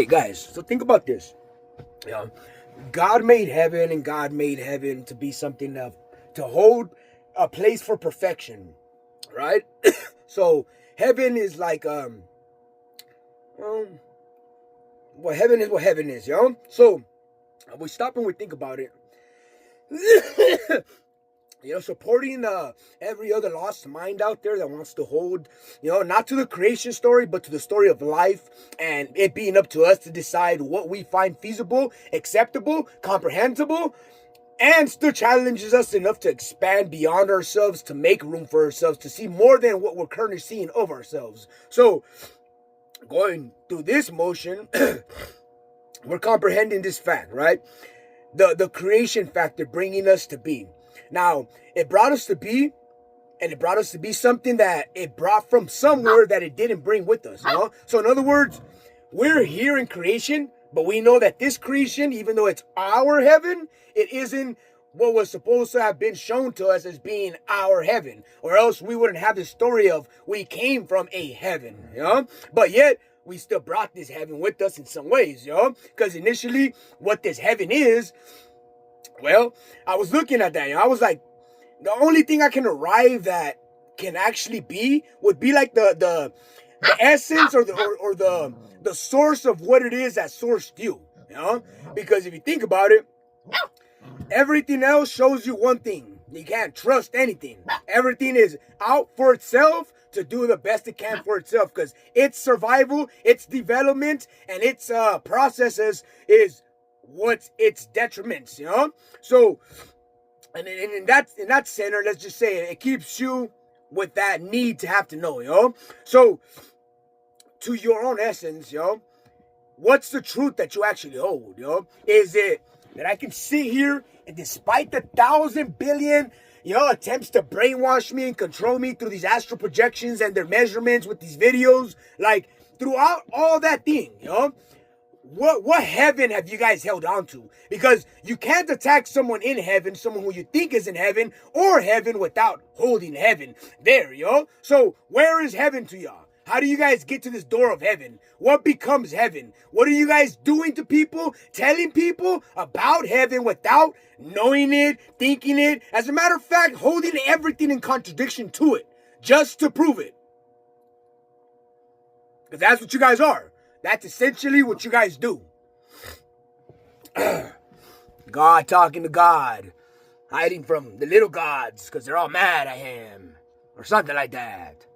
guys, so think about this. You know, God made heaven, and God made heaven to be something to hold a place for perfection, right? So heaven is like um what heaven is, yo. So we stop and we think about it. Supporting every other lost mind out there that wants to hold, not to the creation story, but to the story of life, and it being up to us to decide what we find feasible, acceptable, comprehensible, and still challenges us enough to expand beyond ourselves, to make room for ourselves, to see more than what we're currently seeing of ourselves. So, going through this motion, we're comprehending this fact, right? The creation factor bringing us to be. Now, it brought us to be, and it brought us to be something that it brought from somewhere that it didn't bring with us, So in other words, we're here in creation, but we know that this creation, even though it's our heaven, it isn't what was supposed to have been shown to us as being our heaven, or else we wouldn't have the story of we came from a heaven, But yet, we still brought this heaven with us in some ways, Because initially, what this heaven is, well, I was looking at that, I was like, the only thing I can arrive at can actually be would be like the essence or the source of what it is that sourced you, Because if you think about it, everything else shows you one thing: you can't trust anything. Everything is out for itself to do the best it can for itself, because its survival, its development, and its processes is what's its detriments, So, and in that center, let's just say it keeps you with that need to have to know, So, to your own essence, what's the truth that you actually hold, Is it that I can sit here and, despite the 1,000 billion, attempts to brainwash me and control me through these astral projections and their measurements with these videos, like throughout all that thing, What heaven have you guys held on to? Because you can't attack someone in heaven, someone who you think is in heaven or heaven, without holding heaven there, So where is heaven to y'all? How do you guys get to this door of heaven? What becomes heaven? What are you guys doing to people, telling people about heaven without knowing it, thinking it? As a matter of fact, holding everything in contradiction to it, just to prove it. Because that's what you guys are. That's essentially what you guys do. God talking to God, hiding from the little gods because they're all mad at him, or something like that.